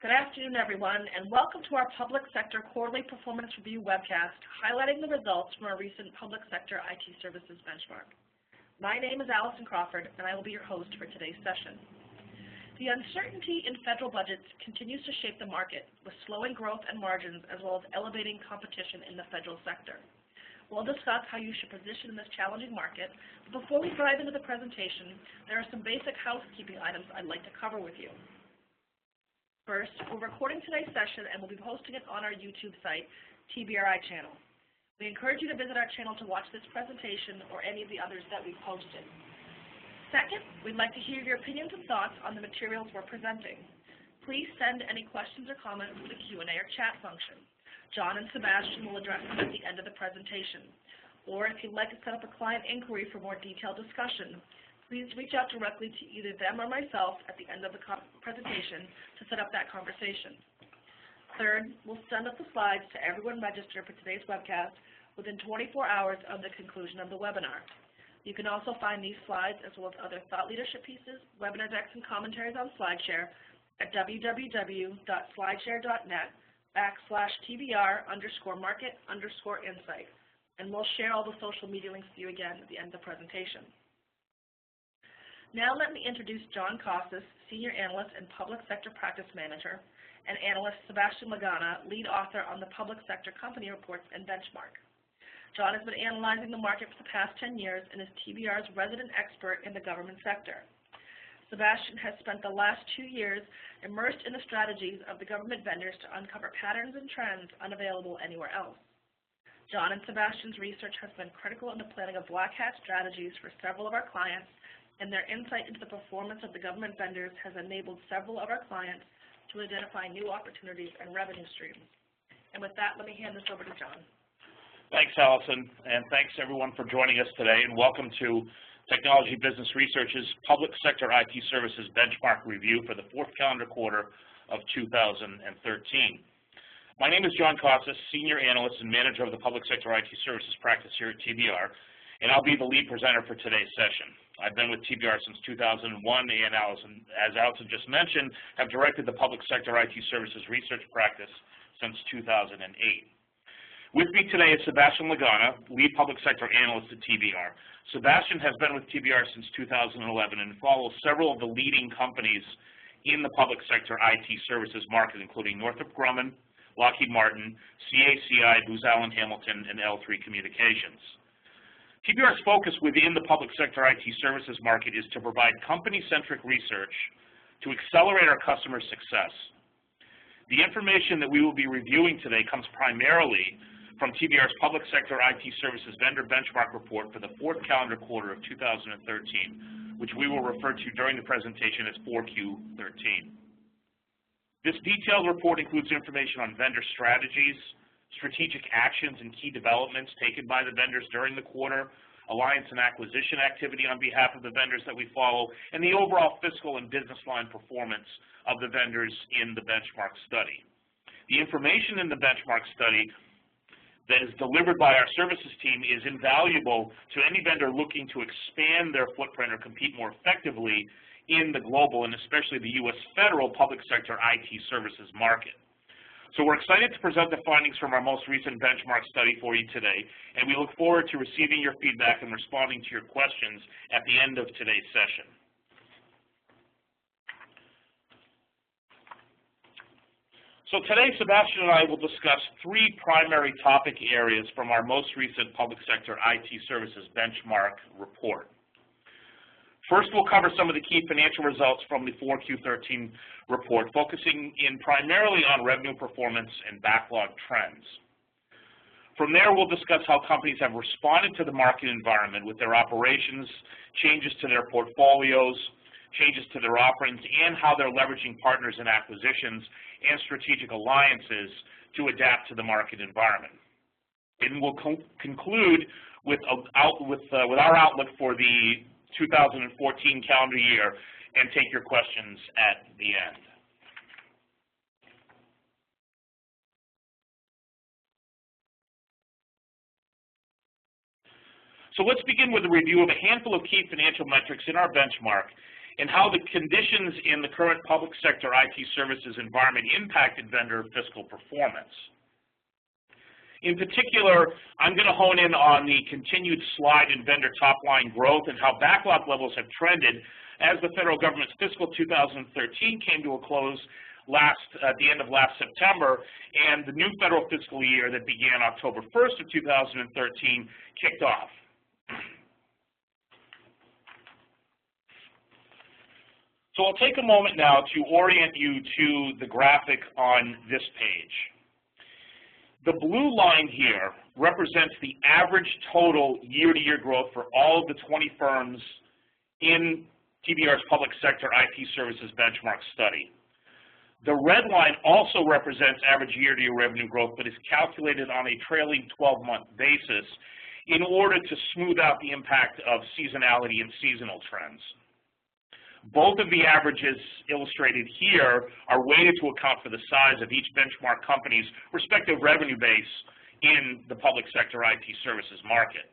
Good afternoon, everyone, and welcome to our Public Sector Quarterly Performance Review webcast, highlighting the results from our recent Public Sector IT Services benchmark. My name is Allison Crawford, and I will be your host for today's session. The uncertainty in federal budgets continues to shape the market, with slowing growth and margins as well as elevating competition in the federal sector. We'll discuss how you should position in this challenging market, but before we dive into the presentation, there are some basic housekeeping items I'd like to cover with you. First, we're recording today's session and we'll be posting it on our YouTube site, TBRI channel. We encourage you to visit our channel to watch this presentation or any of the others that we've posted. Second, we'd like to hear your opinions and thoughts on the materials we're presenting. Please send any questions or comments to the Q&A or chat function. John and Sebastian will address them at the end of the presentation. Or if you'd like to set up a client inquiry for more detailed discussion, please reach out directly to either them or myself at the end of the presentation to set up that conversation. Third, we'll send out the slides to everyone registered for today's webcast within 24 hours of the conclusion of the webinar. You can also find these slides as well as other thought leadership pieces, webinar decks, and commentaries on SlideShare at www.slideshare.net/TBR_market_insight, and we'll share all the social media links with you again at the end of the presentation. Now let me introduce John Costas, Senior Analyst and Public Sector Practice Manager, and Analyst Sebastian Lagana, Lead Author on the Public Sector Company Reports and Benchmark. John has been analyzing the market for the past 10 years and is TBR's resident expert in the government sector. Sebastian has spent the last 2 years immersed in the strategies of the government vendors to uncover patterns and trends unavailable anywhere else. John and Sebastian's research has been critical in the planning of black hat strategies for several of our clients, and their insight into the performance of the government vendors has enabled several of our clients to identify new opportunities and revenue streams. And with that, let me hand this over to John. Thanks, Allison, and thanks everyone for joining us today, and welcome to Technology Business Research's Public Sector IT Services Benchmark Review for the fourth calendar quarter of 2013. My name is John Costas, Senior Analyst and Manager of the Public Sector IT Services practice here at TBR, and I'll be the lead presenter for today's session. I've been with TBR since 2001, and as Allison just mentioned, have directed the Public Sector IT Services research practice since 2008. With me today is Sebastian Lagana, Lead Public Sector Analyst at TBR. Sebastian has been with TBR since 2011 and follows several of the leading companies in the public sector IT services market, including Northrop Grumman, Lockheed Martin, CACI, Booz Allen Hamilton, and L3 Communications. TBR's focus within the public sector IT services market is to provide company-centric research to accelerate our customers' success. The information that we will be reviewing today comes primarily from TBR's Public Sector IT Services Vendor Benchmark Report for the fourth calendar quarter of 2013, which we will refer to during the presentation as 4Q13. This detailed report includes information on vendor strategies, strategic actions and key developments taken by the vendors during the quarter, alliance and acquisition activity on behalf of the vendors that we follow, and the overall fiscal and business line performance of the vendors in the benchmark study. The information in the benchmark study that is delivered by our services team is invaluable to any vendor looking to expand their footprint or compete more effectively in the global and especially the U.S. federal public sector IT services market. So we're excited to present the findings from our most recent benchmark study for you today, and we look forward to receiving your feedback and responding to your questions at the end of today's session. So today, Sebastian and I will discuss 3 primary topic areas from our most recent Public Sector IT Services Benchmark Report. First, we'll cover some of the key financial results from the 4Q13 report, focusing in primarily on revenue performance and backlog trends. From there, we'll discuss how companies have responded to the market environment with their operations, changes to their portfolios, changes to their offerings, and how they're leveraging partners and acquisitions and strategic alliances to adapt to the market environment. And we'll conclude with our outlook for the 2014 calendar year and take your questions at the end. So let's begin with a review of a handful of key financial metrics in our benchmark and how the conditions in the current public sector IT services environment impacted vendor fiscal performance. In particular, I'm going to hone in on the continued slide in vendor top-line growth and how backlog levels have trended as the federal government's fiscal 2013 came to a close at the end of last September, and the new federal fiscal year that began October 1st of 2013 kicked off. So I'll take a moment now to orient you to the graphic on this page. The blue line here represents the average total year-to-year growth for all of the 20 firms in TBR's public sector IT services benchmark study. The red line also represents average year-to-year revenue growth, but is calculated on a trailing 12-month basis in order to smooth out the impact of seasonality and seasonal trends. Both of the averages illustrated here are weighted to account for the size of each benchmark company's respective revenue base in the public sector IT services market.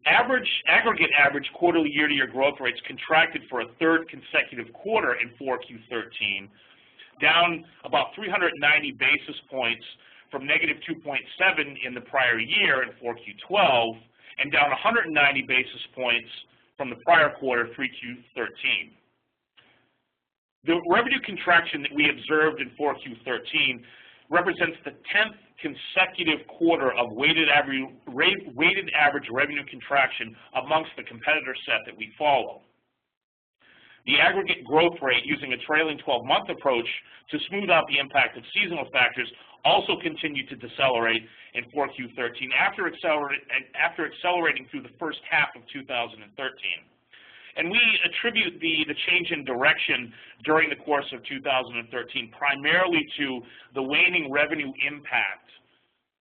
Aggregate average quarterly year-to-year growth rates contracted for a third consecutive quarter in 4Q13, down about 390 basis points from negative 2.7 in the prior year in 4Q12, and down 190 basis points from the prior quarter, 3Q13. The revenue contraction that we observed in 4Q13 represents the 10th consecutive quarter of weighted average revenue contraction amongst the competitor set that we follow. The aggregate growth rate using a trailing 12-month approach to smooth out the impact of seasonal factors also continued to decelerate in 4Q13 after accelerating through the first half of 2013. And we attribute the change in direction during the course of 2013 primarily to the waning revenue impact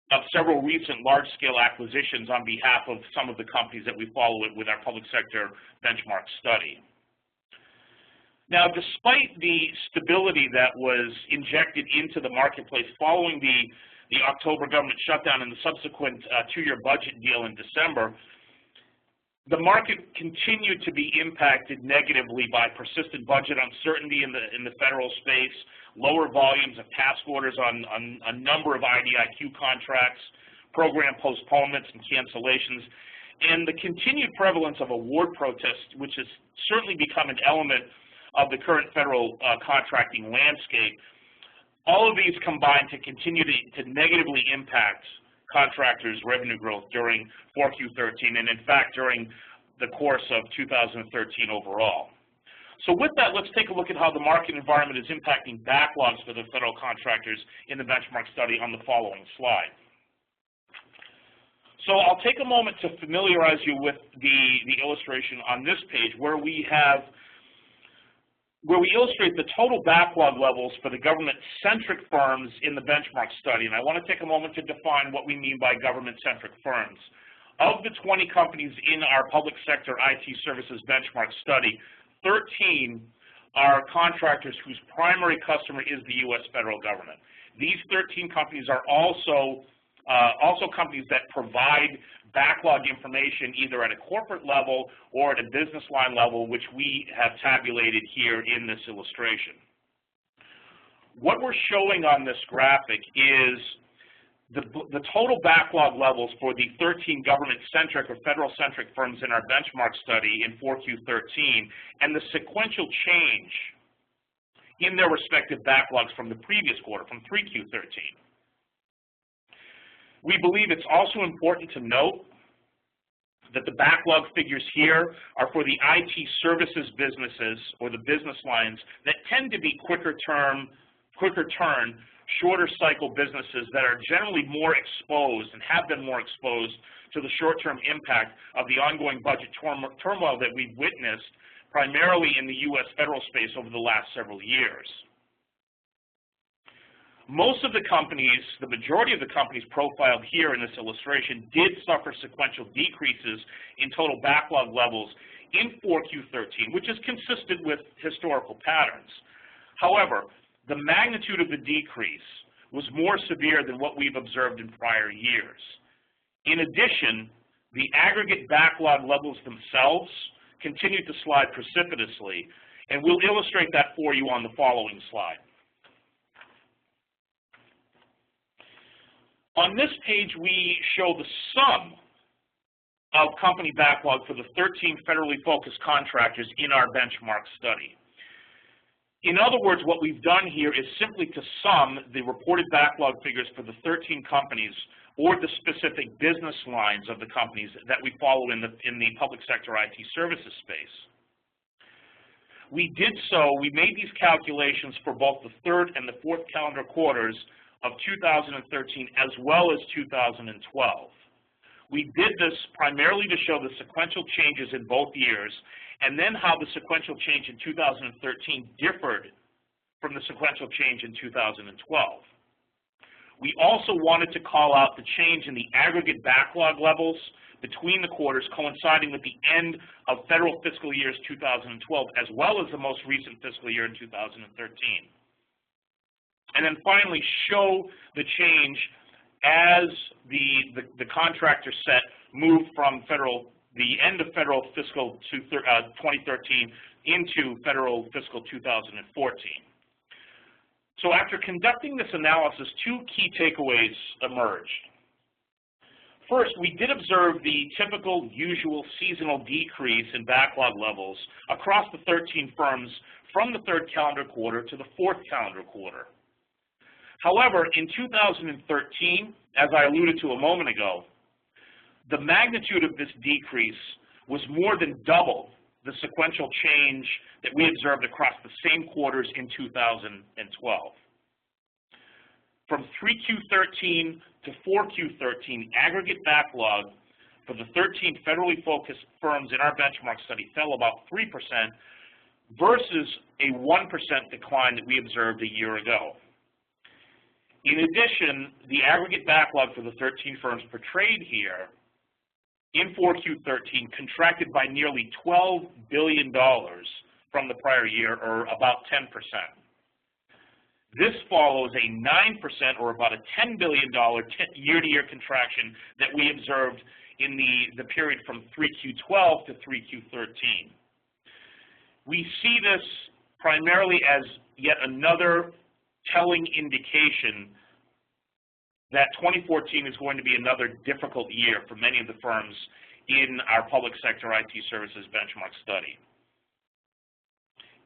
of several recent large-scale acquisitions on behalf of some of the companies that we follow with our public sector benchmark study. Now, despite the stability that was injected into the marketplace following the October government shutdown and the subsequent two-year budget deal in December, the market continued to be impacted negatively by persistent budget uncertainty in the federal space, lower volumes of task orders on a number of IDIQ contracts, program postponements and cancellations, and the continued prevalence of award protests, which has certainly become an element of the current federal contracting landscape. All of these combine to continue to negatively impact contractors' revenue growth during 4Q13 and, in fact, during the course of 2013 overall. So with that, let's take a look at how the market environment is impacting backlogs for the federal contractors in the benchmark study on the following slide. So I'll take a moment to familiarize you with the illustration on this page where we illustrate the total backlog levels for the government-centric firms in the benchmark study. And I want to take a moment to define what we mean by government-centric firms. Of the 20 companies in our public sector IT services benchmark study, 13 are contractors whose primary customer is the U.S. federal government. These 13 companies are also companies that provide backlog information either at a corporate level or at a business line level, which we have tabulated here in this illustration. What we're showing on this graphic is the total backlog levels for the 13 government-centric or federal-centric firms in our benchmark study in 4Q13 and the sequential change in their respective backlogs from the previous quarter, from 3Q13. We believe it's also important to note that the backlog figures here are for the IT services businesses or the business lines that tend to be quicker turn, shorter cycle businesses that are generally more exposed and have been more exposed to the short-term impact of the ongoing budget turmoil that we've witnessed primarily in the U.S. federal space over the last several years. Most of the companies, the majority of the companies profiled here in this illustration did suffer sequential decreases in total backlog levels in 4Q13, which is consistent with historical patterns. However, the magnitude of the decrease was more severe than what we've observed in prior years. In addition, the aggregate backlog levels themselves continued to slide precipitously, and we'll illustrate that for you on the following slide. On this page, we show the sum of company backlog for the 13 federally focused contractors in our benchmark study. In other words, what we've done here is simply to sum the reported backlog figures for the 13 companies or the specific business lines of the companies that we follow in the public sector IT services space. We made these calculations for both the third and the fourth calendar quarters of 2013 as well as 2012. We did this primarily to show the sequential changes in both years and then how the sequential change in 2013 differed from the sequential change in 2012. We also wanted to call out the change in the aggregate backlog levels between the quarters coinciding with the end of federal fiscal years 2012 as well as the most recent fiscal year in 2013. And then finally show the change as the contractor set moved from the end of federal fiscal 2013 into federal fiscal 2014. So after conducting this analysis, two key takeaways emerged. First, we did observe the typical usual seasonal decrease in backlog levels across the 13 firms from the third calendar quarter to the fourth calendar quarter. However, in 2013, as I alluded to a moment ago, the magnitude of this decrease was more than double the sequential change that we observed across the same quarters in 2012. From 3Q13 to 4Q13, aggregate backlog for the 13 federally focused firms in our benchmark study fell about 3% versus a 1% decline that we observed a year ago. In addition, the aggregate backlog for the 13 firms portrayed here in 4Q13 contracted by nearly $12 billion from the prior year, or about 10%. This follows a 9%, or about a $10 billion year-to-year contraction that we observed in the period from 3Q12 to 3Q13. We see this primarily as yet another telling indication that 2014 is going to be another difficult year for many of the firms in our public sector IT services benchmark study.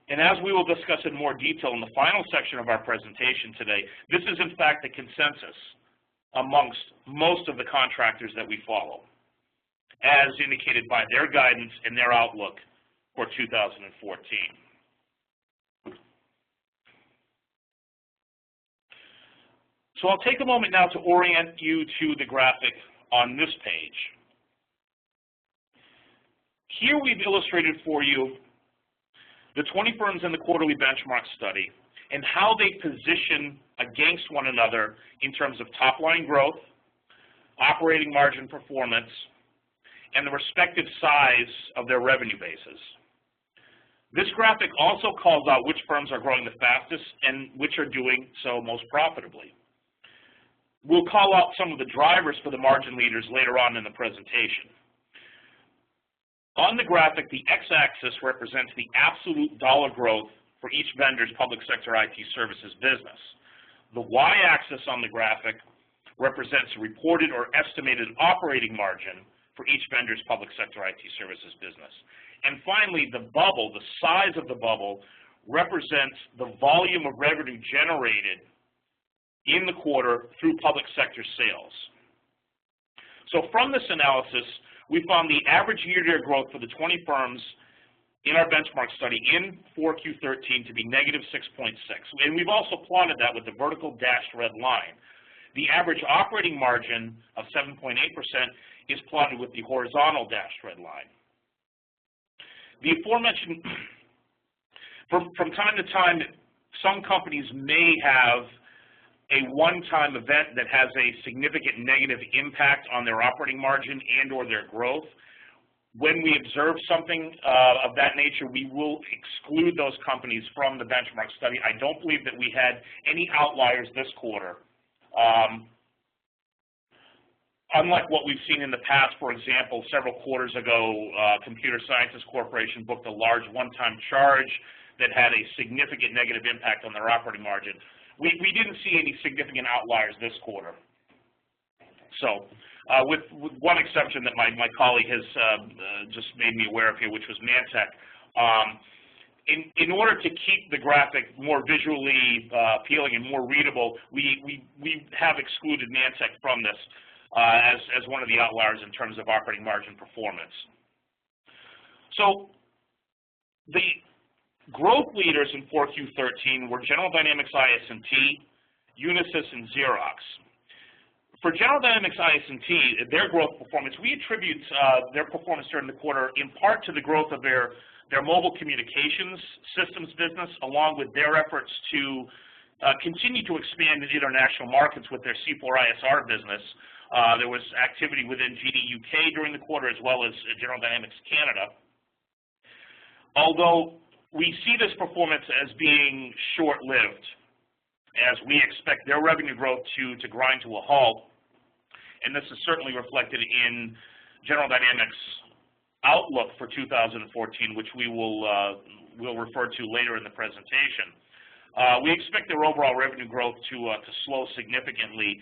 And as we will discuss in more detail in the final section of our presentation today, this is in fact the consensus amongst most of the contractors that we follow, as indicated by their guidance and their outlook for 2014. So I'll take a moment now to orient you to the graphic on this page. Here we've illustrated for you the 20 firms in the quarterly benchmark study and how they position against one another in terms of top-line growth, operating margin performance, and the respective size of their revenue bases. This graphic also calls out which firms are growing the fastest and which are doing so most profitably. We'll call out some of the drivers for the margin leaders later on in the presentation. On the graphic, the x-axis represents the absolute dollar growth for each vendor's public sector IT services business. The y-axis on the graphic represents reported or estimated operating margin for each vendor's public sector IT services business. And finally, the bubble, the size of the bubble, represents the volume of revenue generated in the quarter through public sector sales. So from this analysis, we found the average year-to-year growth for the 20 firms in our benchmark study in 4Q13 to be negative 6.6. And we've also plotted that with the vertical dashed red line. The average operating margin of 7.8% is plotted with the horizontal dashed red line. The aforementioned, from time to time, some companies may have a one-time event that has a significant negative impact on their operating margin and or their growth. When we observe something of that nature, we will exclude those companies from the benchmark study. I don't believe that we had any outliers this quarter unlike what we've seen in the past, for example, several quarters ago, Computer Sciences Corporation booked a large one-time charge that had a significant negative impact on their operating margin. We didn't see any significant outliers this quarter. So, with one exception that my colleague has just made me aware of here, which was Mantech. In order to keep the graphic more visually appealing and more readable, we have excluded Mantech from this as one of the outliers in terms of operating margin performance. So the growth leaders in 4Q13 were General Dynamics IS&T, Unisys, and Xerox. For General Dynamics IS&T, their growth performance, we attribute their performance during the quarter in part to the growth of their mobile communications systems business, along with their efforts to continue to expand in international markets with their C4ISR business. There was activity within GD UK during the quarter, as well as General Dynamics Canada. Although we see this performance as being short-lived, as we expect their revenue growth to grind to a halt, and this is certainly reflected in General Dynamics' outlook for 2014, which we will refer to later in the presentation. We expect their overall revenue growth to slow significantly,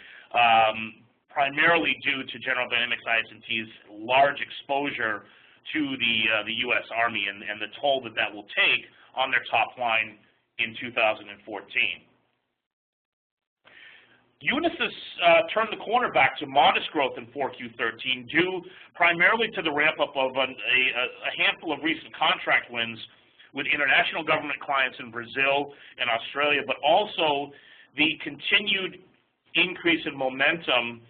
primarily due to General Dynamics IS&T's large exposure to the U.S. Army and the toll that will take on their top line in 2014. Unisys turned the corner back to modest growth in 4Q13 due primarily to the ramp-up of a handful of recent contract wins with international government clients in Brazil and Australia, but also the continued increase in momentum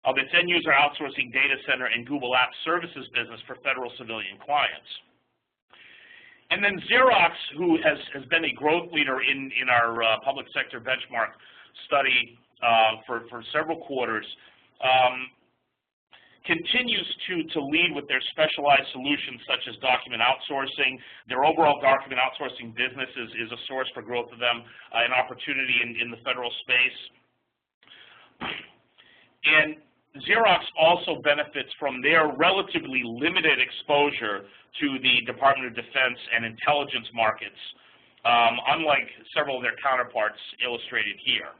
of its end-user outsourcing data center and Google Apps Services business for federal civilian clients. And then Xerox, who has been a growth leader in our public sector benchmark study for several quarters, continues to lead with their specialized solutions such as document outsourcing. Their overall document outsourcing business is a source for growth of them, an opportunity in the federal space. And Xerox also benefits from their relatively limited exposure to the Department of Defense and intelligence markets, unlike several of their counterparts illustrated here.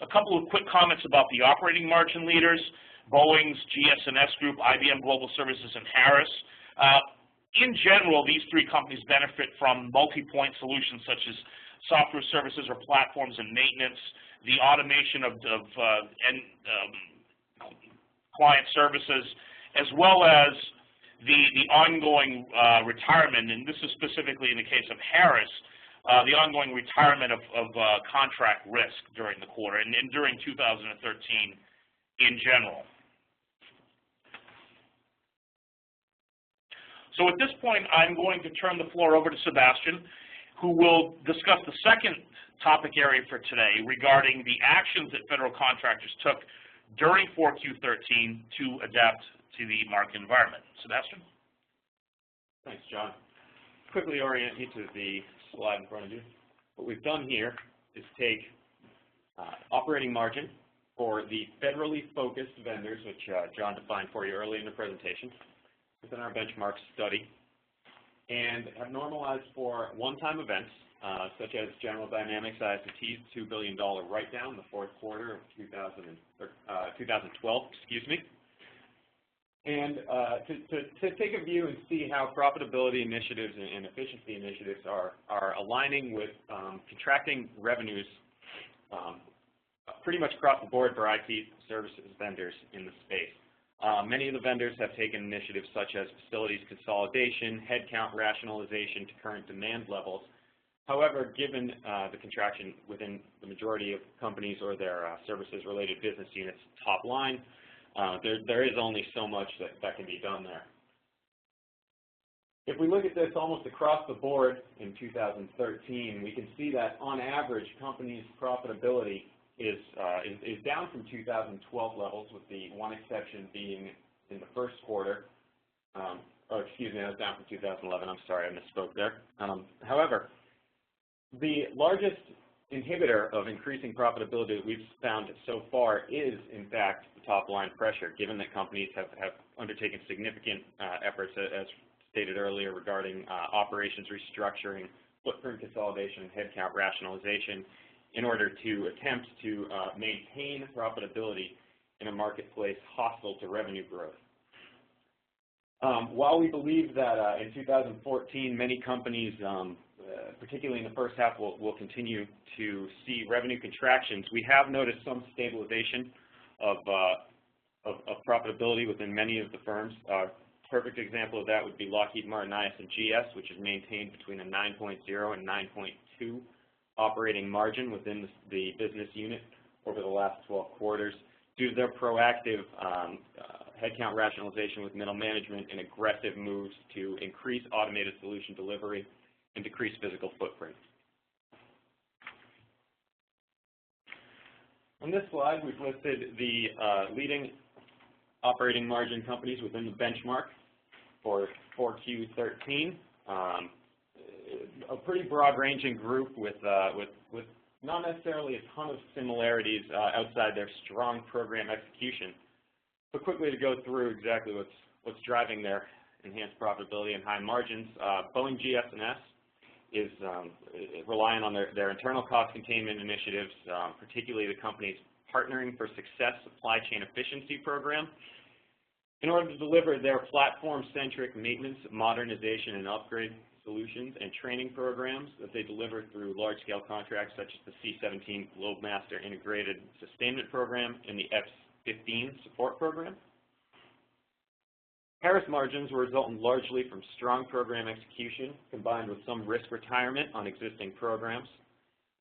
A couple of quick comments about the operating margin leaders: Boeing's GS&S Group, IBM Global Services, and Harris. In general, these three companies benefit from multi-point solutions such as software services or platforms and maintenance, the automation of client services, as well as the ongoing retirement, and this is specifically in the case of Harris, the ongoing retirement of contract risk during the quarter and during 2013 in general. So at this point, I'm going to turn the floor over to Sebastian, who will discuss the second topic area for today regarding the actions that federal contractors took during 4Q13 to adapt to the market environment. Sebastian? Thanks, John. Quickly orient you to the slide in front of you. What we've done here is take operating margin for the federally focused vendors, which John defined for you early in the presentation, within our benchmark study, and have normalized for one-time events, such as General Dynamics IS&T's $2 billion write-down in the fourth quarter of 2012, and to take a view and see how profitability initiatives and efficiency initiatives are aligning with contracting revenues pretty much across the board for IT services vendors in the space. Many of the vendors have taken initiatives such as facilities consolidation, headcount rationalization to current demand levels. However, given the contraction within the majority of companies or their services-related business units top line, there is only so much that can be done there. If we look at this almost across the board in 2013, we can see that on average, companies' profitability is down from 2012 levels, with the one exception being in the first quarter. That's down from 2011. I'm sorry, I misspoke there. However, the largest inhibitor of increasing profitability that we've found so far is, in fact, the top-line pressure, given that companies have undertaken significant efforts, as stated earlier, regarding operations restructuring, footprint consolidation, and headcount rationalization in order to attempt to maintain profitability in a marketplace hostile to revenue growth. While we believe that in 2014 many companies, particularly in the first half, will continue to see revenue contractions, we have noticed some stabilization of profitability within many of the firms. Perfect example of that would be Lockheed Martin IS&GS, which has maintained between a 9.0 and 9.2 operating margin within the business unit over the last 12 quarters due to their proactive headcount rationalization with middle management and aggressive moves to increase automated solution delivery and decrease physical footprint. On this slide, we've listed the leading operating margin companies within the benchmark for 4Q13. A pretty broad-ranging group with not necessarily a ton of similarities outside their strong program execution. But quickly to go through exactly what's driving their enhanced profitability and high margins, Boeing GS&S is relying on their internal cost containment initiatives, particularly the company's Partnering for Success supply chain efficiency program, in order to deliver their platform-centric maintenance, modernization, and upgrade solutions and training programs that they deliver through large-scale contracts such as the C-17 Globemaster Integrated Sustainment Program and the F-15 Support Program. Harris margins were resulting largely from strong program execution combined with some risk retirement on existing programs,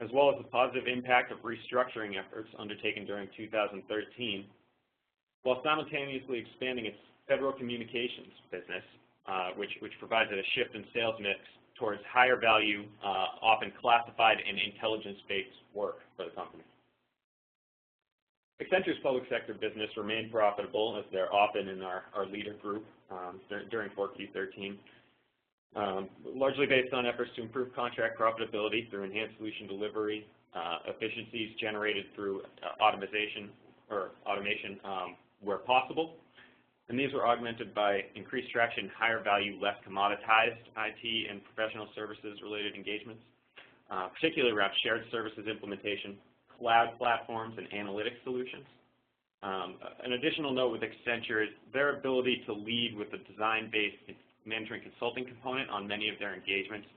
as well as the positive impact of restructuring efforts undertaken during 2013, while simultaneously expanding its federal communications business, which provides a shift in sales mix towards higher value, often classified and intelligence-based work for the company. Accenture's public sector business remained profitable, as they're often in our leader group during 4Q13, largely based on efforts to improve contract profitability through enhanced solution delivery, efficiencies generated through automation where possible. And these were augmented by increased traction in higher value, less commoditized IT and professional services related engagements, particularly around shared services implementation, cloud platforms, and analytics solutions. An additional note with Accenture is their ability to lead with a design-based management consulting component on many of their engagements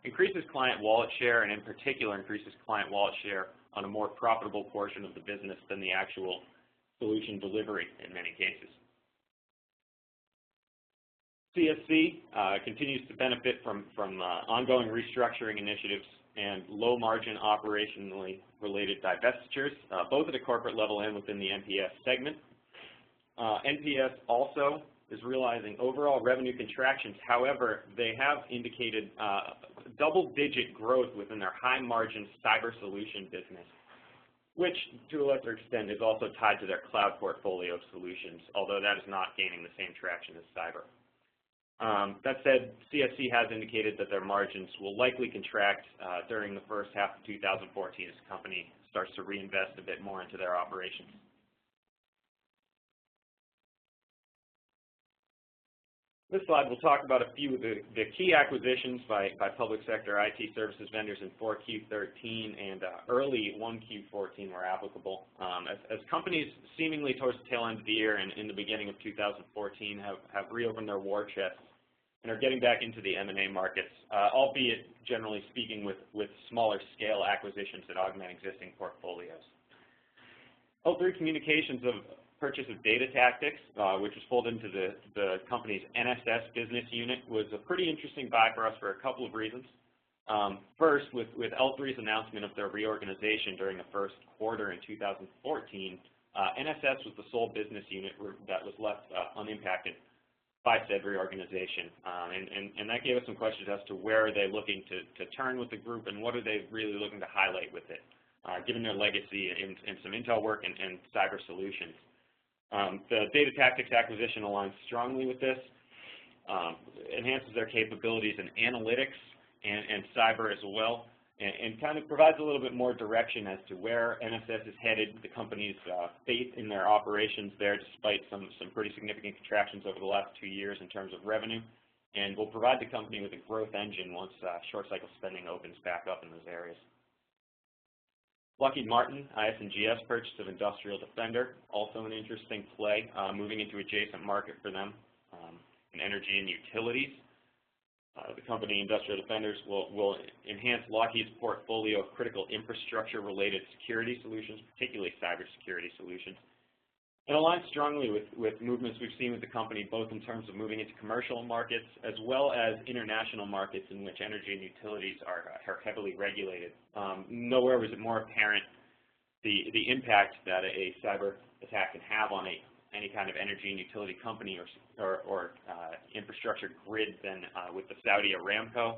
increases client wallet share, and in particular increases client wallet share on a more profitable portion of the business than the actual solution delivery in many cases. CSC continues to benefit from ongoing restructuring initiatives and low-margin operationally related divestitures, both at a corporate level and within the NPS segment. NPS also is realizing overall revenue contractions. However, they have indicated double-digit growth within their high-margin cyber solution business, which, to a lesser extent, is also tied to their cloud portfolio of solutions, although that is not gaining the same traction as cyber. That said, CSC has indicated that their margins will likely contract during the first half of 2014 as the company starts to reinvest a bit more into their operations. This slide will talk about a few of the key acquisitions by public sector IT services vendors in 4Q13 and early 1Q14 were applicable. As companies seemingly towards the tail end of the year and in the beginning of 2014 have reopened their war chests and are getting back into the M&A markets, albeit generally speaking with smaller scale acquisitions that augment existing portfolios. L3 Communications' purchase of Data Tactics, which was folded into the company's NSS business unit, was a pretty interesting buy for us for a couple of reasons. First, with L3's announcement of their reorganization during the first quarter in 2014, NSS was the sole business unit that was left unimpacted by said reorganization. And that gave us some questions as to where are they looking to turn with the group and what are they really looking to highlight with it, given their legacy in some Intel work and cyber solutions. The Data Tactics acquisition aligns strongly with this, enhances their capabilities in analytics and cyber as well, and kind of provides a little bit more direction as to where NSS is headed, the company's faith in their operations there, despite some pretty significant contractions over the last 2 years in terms of revenue, and will provide the company with a growth engine once short cycle spending opens back up in those areas. Lockheed Martin, IS&GS purchase of Industrial Defender, also an interesting play, moving into adjacent market for them in energy and utilities. The company Industrial Defenders will enhance Lockheed's portfolio of critical infrastructure-related security solutions, particularly cybersecurity solutions, and aligns strongly with movements we've seen with the company, both in terms of moving into commercial markets as well as international markets in which energy and utilities are heavily regulated. Nowhere was it more apparent the impact that a cyber attack can have on any kind of energy and utility company or infrastructure grid than with the Saudi Aramco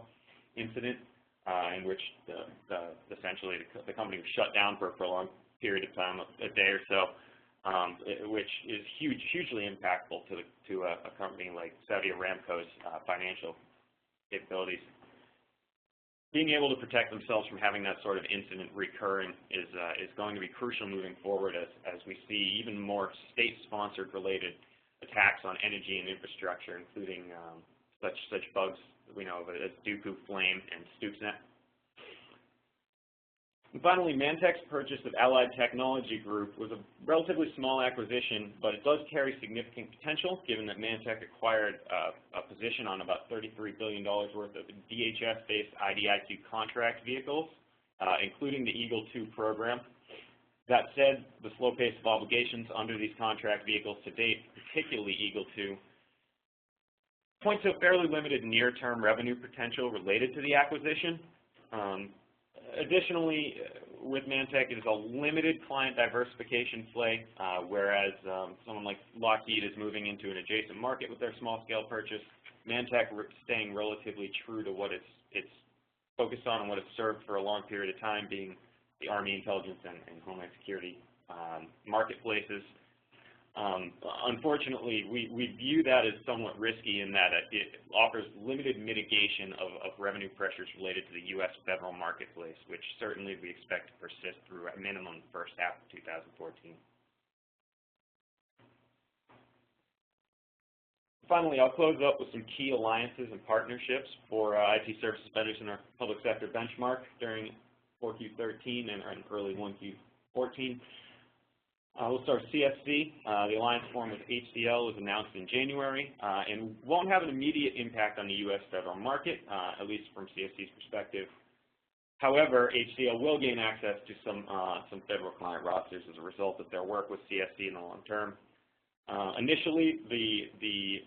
incident, in which essentially the company was shut down for a prolonged period of time, a day or so, which is hugely impactful to a company like Saudi Aramco's financial capabilities. Being able to protect themselves from having that sort of incident recurring is going to be crucial moving forward as we see even more state-sponsored related attacks on energy and infrastructure, including such bugs we know of as Dooku Flame and Stuxnet. And finally, Mantech's purchase of Allied Technology Group was a relatively small acquisition, but it does carry significant potential given that Mantech acquired a position on about $33 billion worth of DHS-based IDIQ contract vehicles, including the Eagle II program. That said, the slow pace of obligations under these contract vehicles to date, particularly Eagle II, point to a fairly limited near-term revenue potential related to the acquisition. Additionally, with Mantech, it is a limited client diversification play, whereas someone like Lockheed is moving into an adjacent market with their small-scale purchase. Mantech staying relatively true to what it's focused on and what it's served for a long period of time, being the Army intelligence and Homeland Security marketplaces. Unfortunately, we view that as somewhat risky in that it offers limited mitigation of revenue pressures related to the U.S. federal marketplace, which certainly we expect to persist through at minimum the first half of 2014. Finally, I'll close up with some key alliances and partnerships for IT services vendors in our public sector benchmark during 4Q13 and early 1Q14. We'll start with CSC. The alliance formed with HCL was announced in January and won't have an immediate impact on the U.S. federal market, at least from CSC's perspective. However, HCL will gain access to some federal client rosters as a result of their work with CSC in the long term. Initially, the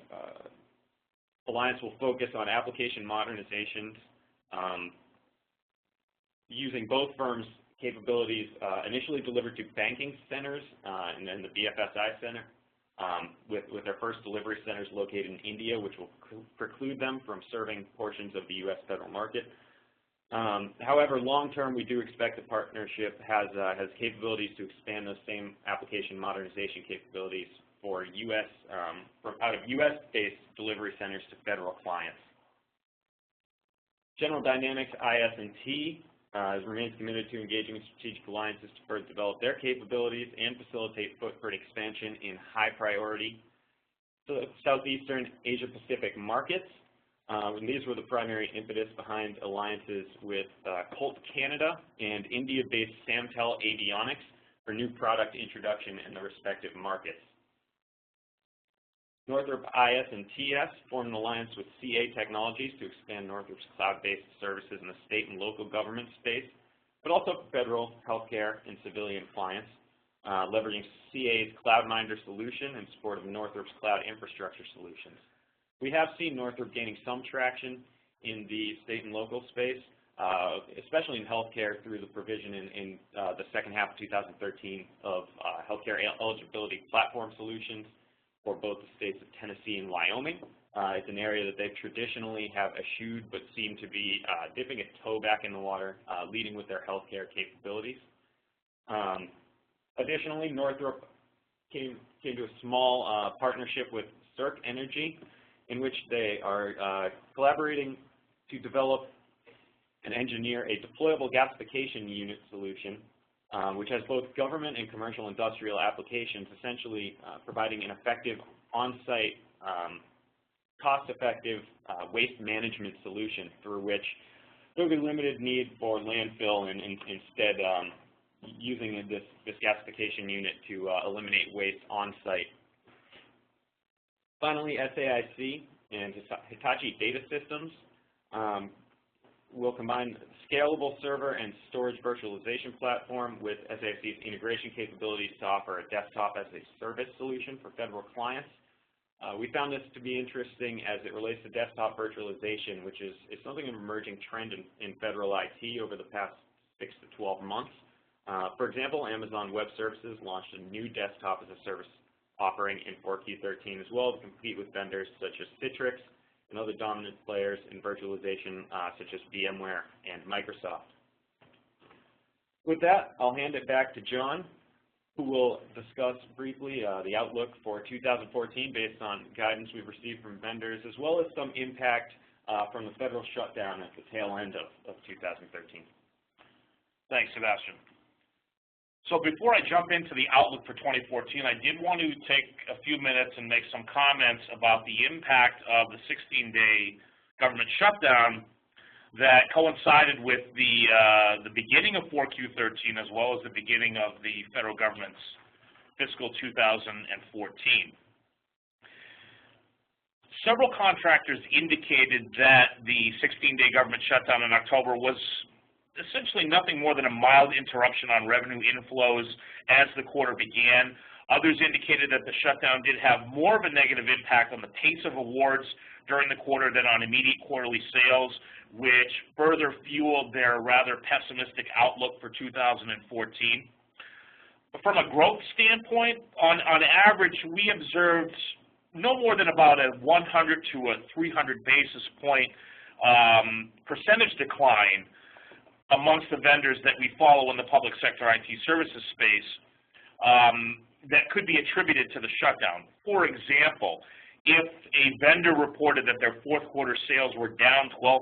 alliance will focus on application modernizations using both firms' capabilities initially delivered to banking centers and then the BFSI center, with their first delivery centers located in India, which will preclude them from serving portions of the U.S. federal market. However, long term, we do expect the partnership has capabilities to expand those same application modernization capabilities for out of U.S.-based delivery centers to federal clients. General Dynamics IS&T remains committed to engaging in strategic alliances to further develop their capabilities and facilitate footprint expansion in high-priority Southeastern Asia-Pacific markets. And these were the primary impetus behind alliances with Colt Canada and India-based Samtel Avionics for new product introduction in the respective markets. Northrop IS&TS formed an alliance with CA Technologies to expand Northrop's cloud-based services in the state and local government space, but also federal, healthcare, and civilian clients, leveraging CA's CloudMinder solution in support of Northrop's cloud infrastructure solutions. We have seen Northrop gaining some traction in the state and local space, especially in healthcare through the provision in the second half of 2013 of healthcare eligibility platform solutions for both the states of Tennessee and Wyoming. It's an area that they traditionally have eschewed but seem to be dipping a toe back in the water, leading with their healthcare capabilities. Additionally, Northrop came to a small partnership with Circ Energy, in which they are collaborating to develop and engineer a deployable gasification unit solution, which has both government and commercial industrial applications, essentially providing an effective on-site, cost-effective waste management solution through which there will be limited need for landfill and instead using this gasification unit to eliminate waste on-site. Finally, SAIC and Hitachi Data Systems will combine scalable server and storage virtualization platform with SAIC's integration capabilities to offer a desktop as a service solution for federal clients. We found this to be interesting as it relates to desktop virtualization, which is something of an emerging trend in federal IT over the past 6 to 12 months. For example, Amazon Web Services launched a new desktop as a service offering in 4Q13 as well to compete with vendors such as Citrix and other dominant players in virtualization such as VMware and Microsoft. With that, I'll hand it back to John, who will discuss briefly the outlook for 2014 based on guidance we've received from vendors, as well as some impact from the federal shutdown at the tail end of 2013. Thanks, Sebastian. So before I jump into the outlook for 2014, I did want to take a few minutes and make some comments about the impact of the 16-day government shutdown that coincided with the beginning of 4Q13 as well as the beginning of the federal government's fiscal 2014. Several contractors indicated that the 16-day government shutdown in October was essentially nothing more than a mild interruption on revenue inflows as the quarter began. Others indicated that the shutdown did have more of a negative impact on the pace of awards during the quarter than on immediate quarterly sales, which further fueled their rather pessimistic outlook for 2014. From a growth standpoint, on average, we observed no more than about a 100 to a 300 basis point percentage decline amongst the vendors that we follow in the public sector IT services space that could be attributed to the shutdown. For example, if a vendor reported that their fourth quarter sales were down 12%,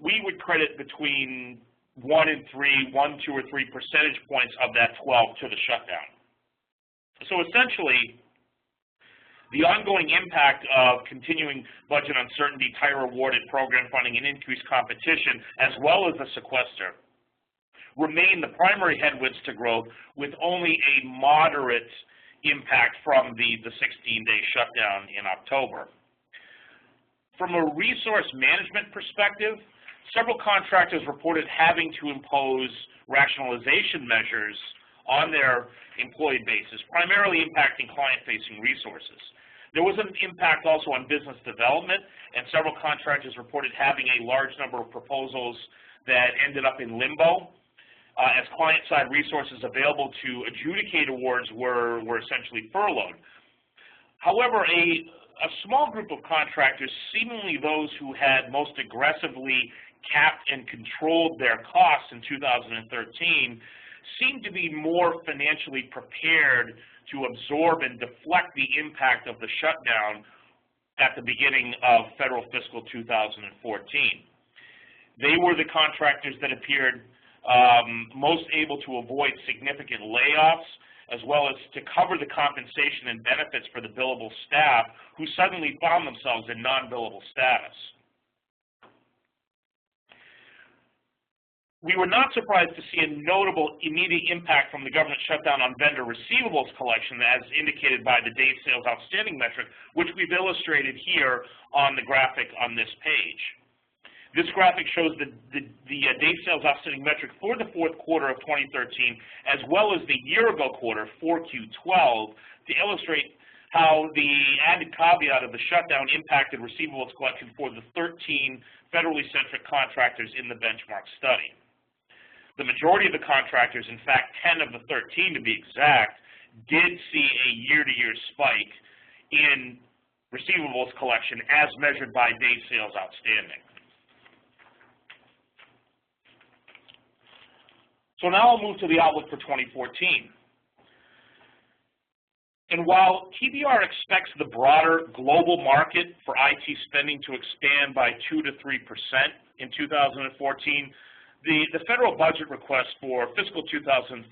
we would credit between 1, 2, or 3 percentage points of that 12 to the shutdown. So essentially, the ongoing impact of continuing budget uncertainty, tighter awarded program funding, and increased competition, as well as the sequester, remain the primary headwinds to growth, with only a moderate impact from the 16-day shutdown in October. From a resource management perspective, several contractors reported having to impose rationalization measures on their employee bases, primarily impacting client-facing resources. There was an impact also on business development, and several contractors reported having a large number of proposals that ended up in limbo, as client-side resources available to adjudicate awards were essentially furloughed. However, a small group of contractors, seemingly those who had most aggressively capped and controlled their costs in 2013, seemed to be more financially prepared to absorb and deflect the impact of the shutdown at the beginning of federal fiscal 2014. They were the contractors that appeared most able to avoid significant layoffs, as well as to cover the compensation and benefits for the billable staff who suddenly found themselves in non-billable status. We were not surprised to see a notable immediate impact from the government shutdown on vendor receivables collection, as indicated by the days sales outstanding metric, which we've illustrated here on the graphic on this page. This graphic shows the days sales outstanding metric for the fourth quarter of 2013, as well as the year-ago quarter, 4Q12, to illustrate how the added caveat of the shutdown impacted receivables collection for the 13 federally centric contractors in the benchmark study. The majority of the contractors, in fact 10 of the 13 to be exact, did see a year-to-year spike in receivables collection as measured by days sales outstanding. So now I'll move to the outlook for 2014. And while TBR expects the broader global market for IT spending to expand by 2 to 3% in 2014, the federal budget request for fiscal 2014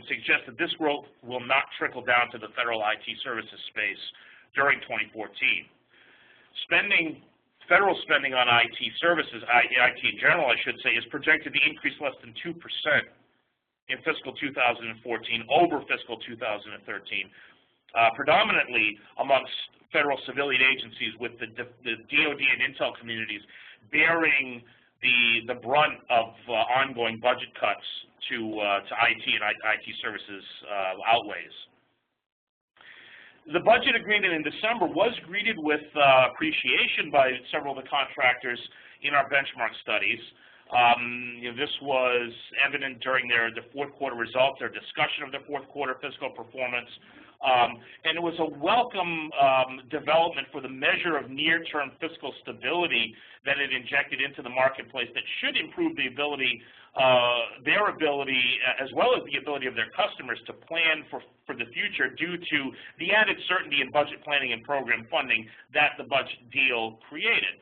suggests that this growth will not trickle down to the federal IT services space during 2014. Federal spending on IT services, IT in general, I should say, is projected to increase less than 2% in fiscal 2014 over fiscal 2013, predominantly amongst federal civilian agencies, with the DoD and Intel communities bearing the brunt of ongoing budget cuts to IT and IT services outlays. The budget agreement in December was greeted with appreciation by several of the contractors in our benchmark studies. This was evident during the fourth quarter results, their discussion of their fourth quarter fiscal performance, and it was a welcome development for the measure of near-term fiscal stability that it injected into the marketplace that should improve the ability, their ability, as well as the ability of their customers to plan for the future due to the added certainty in budget planning and program funding that the budget deal created.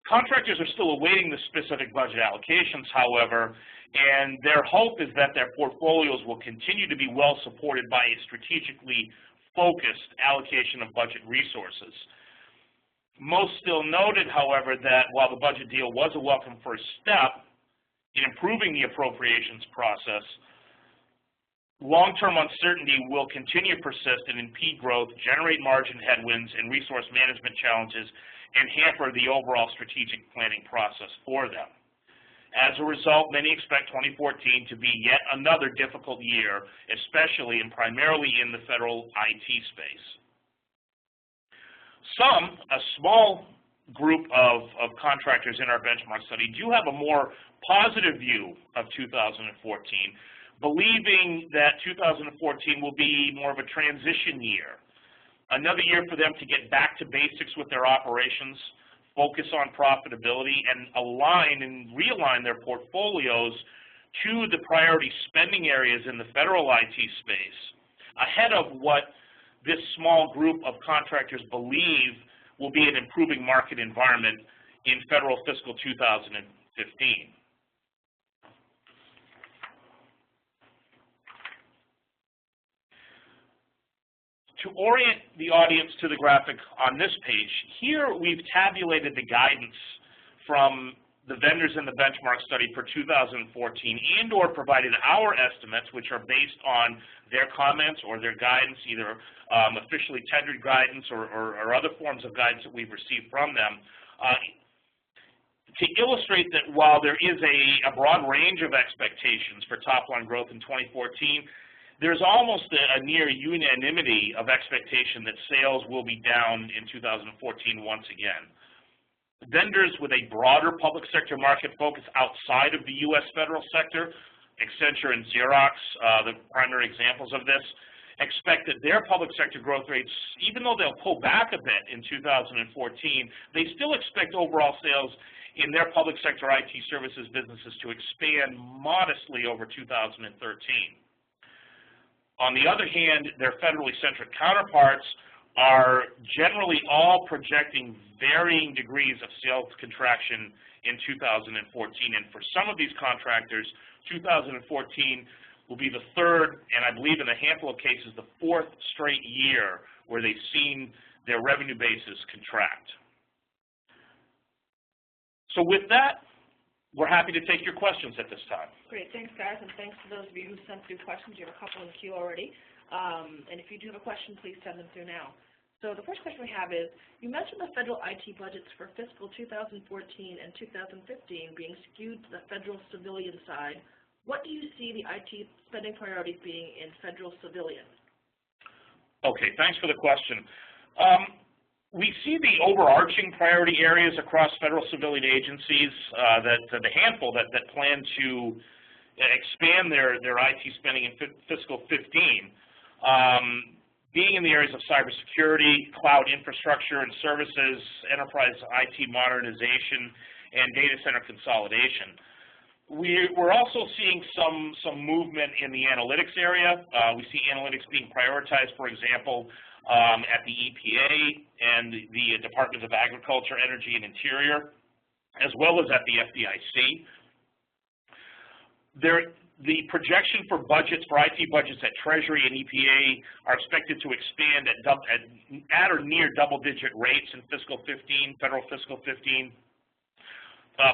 Contractors are still awaiting the specific budget allocations, however, and their hope is that their portfolios will continue to be well supported by a strategically focused allocation of budget resources. Most still noted, however, that while the budget deal was a welcome first step in improving the appropriations process, long-term uncertainty will continue to persist and impede growth, generate margin headwinds and resource management challenges, and hamper the overall strategic planning process for them. As a result, many expect 2014 to be yet another difficult year, especially and primarily in the federal IT space. A small group of contractors in our benchmark study do have a more positive view of 2014, believing that 2014 will be more of a transition year, another year for them to get back to basics with their operations, focus on profitability, and align and realign their portfolios to the priority spending areas in the federal IT space, ahead of what this small group of contractors believe will be an improving market environment in federal fiscal 2015. To orient the audience to the graphic on this page, here we've tabulated the guidance from the vendors in the benchmark study for 2014 and or provided our estimates, which are based on their comments or their guidance, either officially tendered guidance or other forms of guidance that we've received from them, to illustrate that while there is a broad range of expectations for top-line growth in 2014, there's almost a near unanimity of expectation that sales will be down in 2014 once again. Vendors with a broader public sector market focus outside of the U.S. federal sector, Accenture and Xerox, the primary examples of this, expect that their public sector growth rates, even though they'll pull back a bit in 2014, they still expect overall sales in their public sector IT services businesses to expand modestly over 2013. On the other hand, their federally centric counterparts are generally all projecting varying degrees of sales contraction in 2014. And for some of these contractors, 2014 will be the third, and I believe in a handful of cases, the fourth straight year where they've seen their revenue bases contract. So with that, we're happy to take your questions at this time. Great, thanks guys, and thanks to those of you who sent through questions. You have a couple in the queue already. And if you do have a question, please send them through now. So the first question we have is, you mentioned the federal IT budgets for fiscal 2014 and 2015 being skewed to the federal civilian side. What do you see the IT spending priorities being in federal civilian? Okay, thanks for the question. We see the overarching priority areas across federal civilian agencies, the handful that plan to expand their IT spending in fiscal 15. Being in the areas of cybersecurity, cloud infrastructure and services, enterprise IT modernization, and data center consolidation. We're also seeing some movement in the analytics area. We see analytics being prioritized, for example, at the EPA and the Departments of Agriculture, Energy, and Interior, as well as at the FDIC. The projection for budgets, for IT budgets at Treasury and EPA are expected to expand at or near double-digit rates in fiscal 15, federal fiscal 15.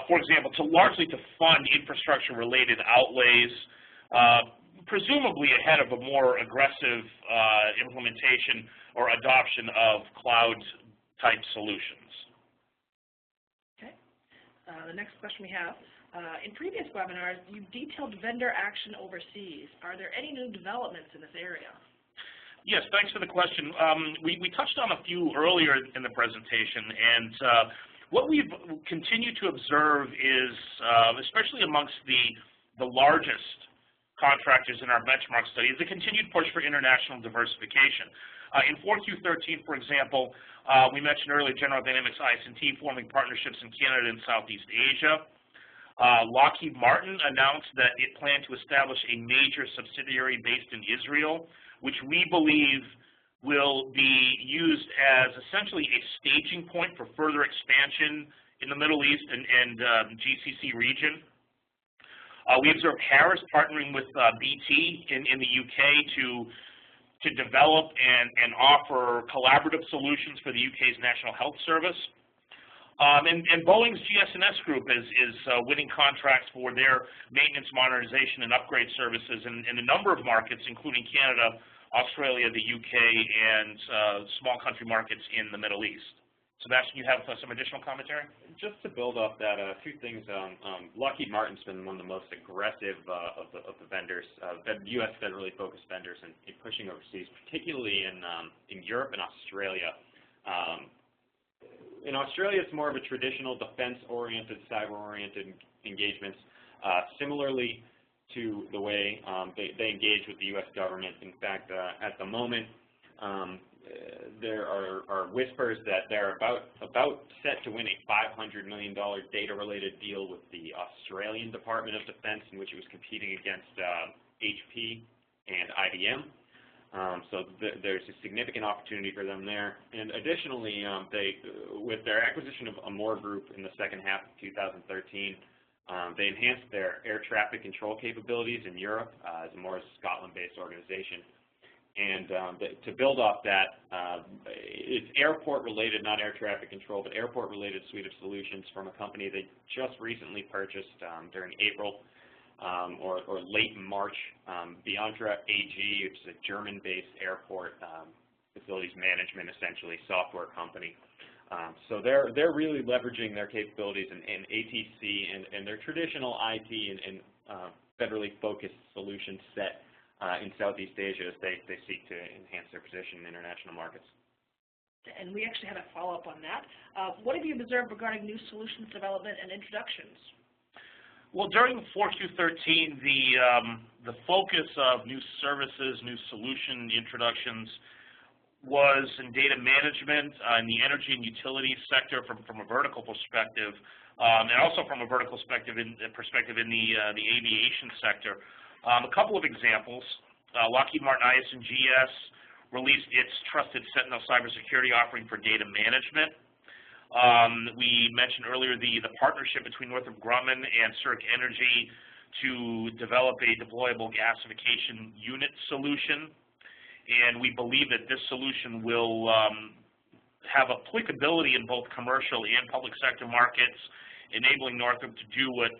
For example, largely to fund infrastructure-related outlays, presumably ahead of a more aggressive implementation or adoption of cloud-type solutions. Okay. The next question we have. In previous webinars, you detailed vendor action overseas. Are there any new developments in this area? Yes, thanks for the question. We touched on a few earlier in the presentation, and what we've continued to observe is, especially amongst the largest contractors in our benchmark study, is the continued push for international diversification. In 4Q13, for example, we mentioned earlier General Dynamics IS&T forming partnerships in Canada and Southeast Asia. Lockheed Martin announced that it planned to establish a major subsidiary based in Israel, which we believe will be used as essentially a staging point for further expansion in the Middle East and GCC region. We observed Harris partnering with BT in the UK to develop and offer collaborative solutions for the UK's National Health Service. And Boeing's GS&S group is winning contracts for their maintenance, modernization, and upgrade services in a number of markets, including Canada, Australia, the UK, and small country markets in the Middle East. Sebastian, you have some additional commentary? Just to build off that, two things. Lockheed Martin's been one of the most aggressive of the vendors, U.S. federally focused vendors, in pushing overseas, particularly in Europe and Australia. In Australia, it's more of a traditional defense-oriented, cyber-oriented engagements, similarly to the way they engage with the U.S. government. In fact, at the moment, there are whispers that they're about set to win a $500 million data-related deal with the Australian Department of Defense, in which it was competing against HP and IBM. So there's a significant opportunity for them there. And additionally, with their acquisition of Amor Group in the second half of 2013, they enhanced their air traffic control capabilities in Europe, as Amor is a Scotland-based organization. And to build off that, it's airport-related, not air traffic control, but airport-related suite of solutions from a company they just recently purchased during April. Or late in March, Beyondra AG, which is a German-based airport facilities management, essentially, software company. So they're really leveraging their capabilities in ATC and their traditional IT and federally focused solution set in Southeast Asia as they seek to enhance their position in international markets. And we actually had a follow-up on that. What have you observed regarding new solutions development and introductions? Well, during 4Q13, the focus of new services, new solution introductions was in data management in the energy and utilities sector from a vertical perspective, and also from a vertical perspective in the aviation sector. A couple of examples: Lockheed Martin IS&GS released its Trusted Sentinel cybersecurity offering for data management. We mentioned earlier the partnership between Northrop Grumman and Circ Energy to develop a deployable gasification unit solution, and we believe that this solution will have applicability in both commercial and public sector markets, enabling Northrop to do what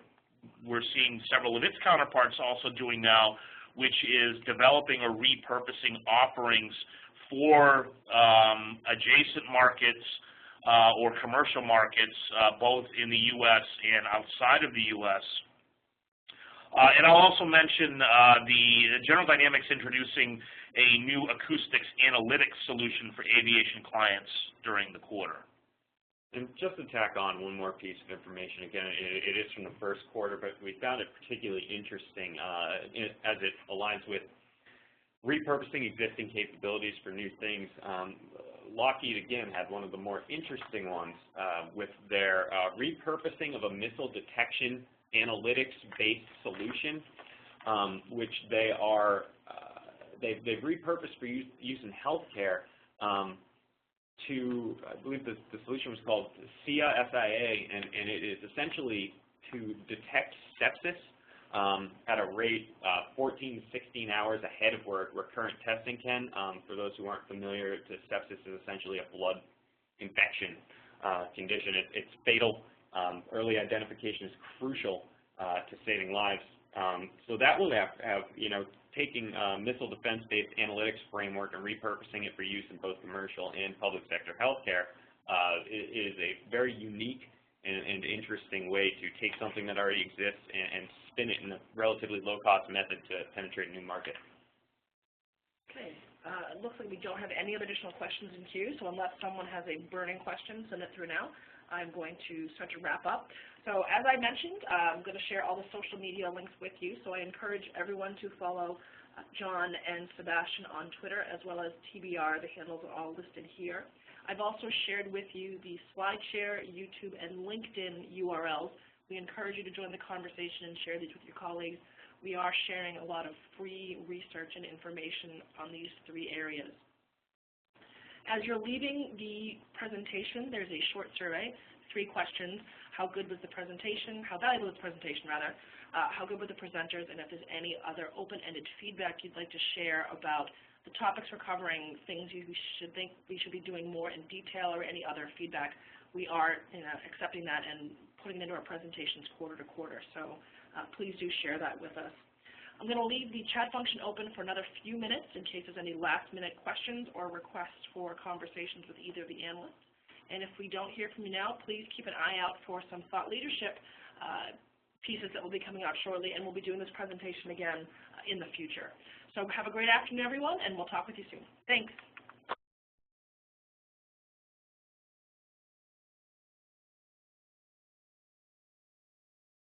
we're seeing several of its counterparts also doing now, which is developing or repurposing offerings for adjacent markets or commercial markets, both in the U.S. and outside of the U.S. And I'll also mention the General Dynamics introducing a new acoustics analytics solution for aviation clients during the quarter. And just to tack on one more piece of information, again, it is from the first quarter, but we found it particularly interesting as it aligns with repurposing existing capabilities for new things. Lockheed, again, had one of the more interesting ones with their repurposing of a missile detection analytics-based solution, which they've repurposed for use in healthcare. I believe the solution was called SIA, and it is essentially to detect sepsis at a rate 14 to 16 hours ahead of where current testing can. For those who aren't familiar, sepsis is essentially a blood infection condition. It's fatal. Early identification is crucial to saving lives. So that will have taking missile defense-based analytics framework and repurposing it for use in both commercial and public sector healthcare is a very unique and interesting way to take something that already exists and spin it in a relatively low-cost method to penetrate a new market. Okay. It looks like we don't have any other additional questions in queue, so unless someone has a burning question, send it through now. I'm going to start to wrap up. So as I mentioned, I'm going to share all the social media links with you, so I encourage everyone to follow John and Sebastian on Twitter, as well as TBR. The handles are all listed here. I've also shared with you the SlideShare, YouTube, and LinkedIn URLs. We encourage you to join the conversation and share these with your colleagues. We are sharing a lot of free research and information on these three areas. As you're leaving the presentation, there's a short survey, 3 questions. How good was the presentation? How valuable was the presentation, rather? How good were the presenters? And if there's any other open-ended feedback you'd like to share about the topics we're covering, things you should think we should be doing more in detail, or any other feedback, we are accepting that and putting it into our presentations quarter to quarter. So please do share that with us. I'm going to leave the chat function open for another few minutes in case there's any last-minute questions or requests for conversations with either of the analysts. And if we don't hear from you now, please keep an eye out for some thought leadership pieces that will be coming out shortly, and we'll be doing this presentation again in the future. So have a great afternoon, everyone, and we'll talk with you soon. Thanks.